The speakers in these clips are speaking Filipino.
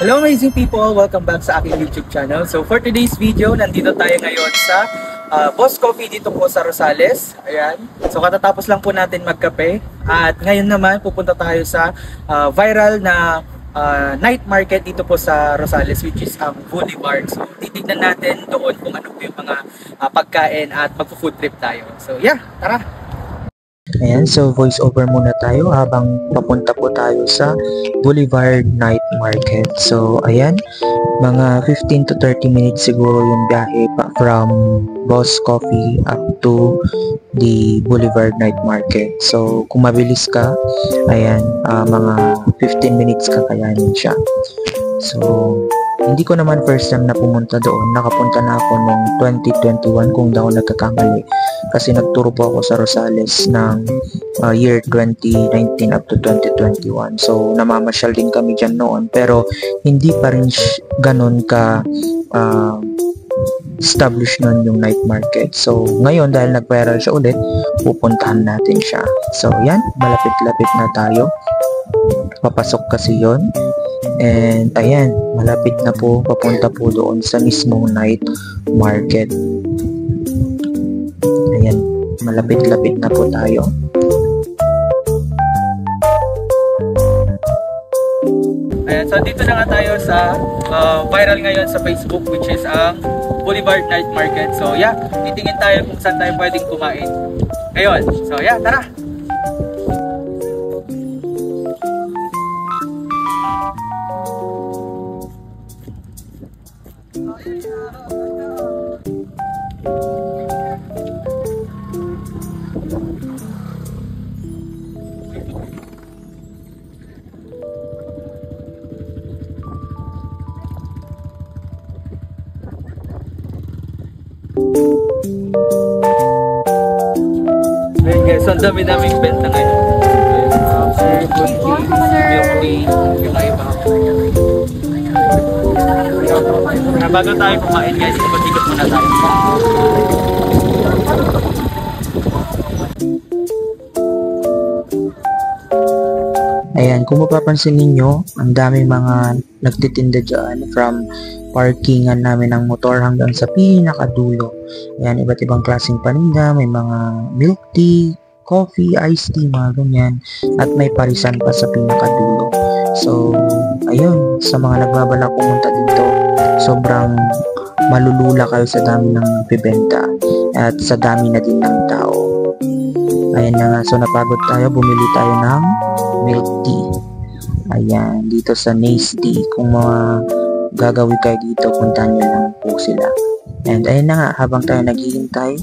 Hello amazing people! Welcome back sa aking YouTube channel. So for today's video, nandito tayo ngayon sa Boss Coffee dito po sa Rosales. Ayan. So katatapos lang po natin magkape. At ngayon naman pupunta tayo sa viral na night market dito po sa Rosales, which is ang Boulevard. So titignan natin doon kung ano po yung mga pagkain at magpo-food trip tayo. So yeah, tara! Ayan, so voice over muna tayo habang papunta po tayo sa Boulevard Night Market. So ayan, mga 15 to 30 minutes siguro yung biyahe pa from Boss Coffee up to the Boulevard Night Market. So kung mabilis ka, ayan, mga 15 minutes kakayanin siya. So hindi ko naman first time na pumunta doon. Nakapunta na ako noong 2021 kung daw nagkakamali. Kasi nagturo po ako sa Rosales ng year 2019 up to 2021. So namamasyal din kami dyan noon. Pero hindi pa rin ganun ka established nun yung night market. So ngayon dahil nag-viral siya ulit, pupuntahan natin siya. So yan, malapit-lapit na tayo. Papasok kasi yon. And ayan, malapit na po, papunta po doon sa mismong night market. Ayan, malapit-lapit na po tayo. Ayan, so dito na nga tayo sa viral ngayon sa Facebook, which is ang Boulevard Night Market. So yeah, titingin tayo kung saan tayo pwedeng kumain ngayon. So yeah, tara! Ayan guys, so ang dami-daming benta ngayon. Good tea, milk tea, yung iba. Bago tayo kumain guys, ikot-ikot muna tayo. Ayan, kung mapapansin ninyo, ang dami mga nagtitinda dyan from parkingan namin ng motor hanggang sa pinakadulo. Ayan, iba't ibang klaseng paninda, may mga milk tea, coffee, iced tea, mga ganyan. At may parisan pa sa pinakadulo. So, ayun, sa mga nagbabalak pumunta dito, sobrang malulula kayo sa dami ng bibenta at sa dami na din ng tao. Ayan na nga, so napagod tayo, bumili tayo ng milk tea. Ayan, dito sa Nace Tea. Kung mga gagawin kayo dito, puntahan nyo lang po sila. And ayun na nga, habang tayo naghihintay,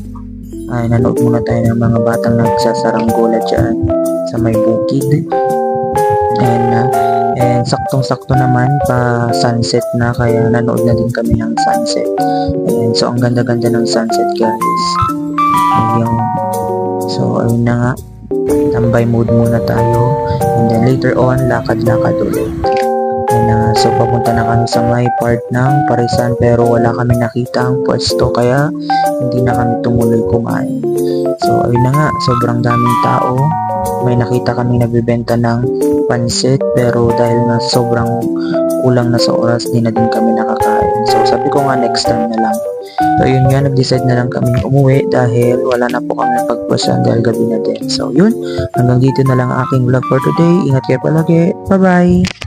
ay nanood muna tayo ng mga batang nagsasaranggola dyan sa may bukid. And saktong-sakto naman pa sunset na, kaya nanood na din kami ng sunset. And so ang ganda-ganda ng sunset guys. Ayun. So ayun na nga, tambay mood muna tayo. And then later on, lakad-lakad ulit. So papunta na kami sa may part ng parisan, pero wala kami nakita ang pwesto, kaya hindi na kami tumuloy kumain. So ayun na nga, sobrang daming tao. May nakita kami nagbibenta ng pansit, pero dahil na sobrang kulang na sa oras, di na din kami nakakain. So sabi ko nga next time na lang. So yun nga, nag-decide na lang kami umuwi dahil wala na po kami pagpusan dahil gabi na din. So yun, hanggang dito na lang aking vlog for today. Ingat kayo palagi. Bye bye!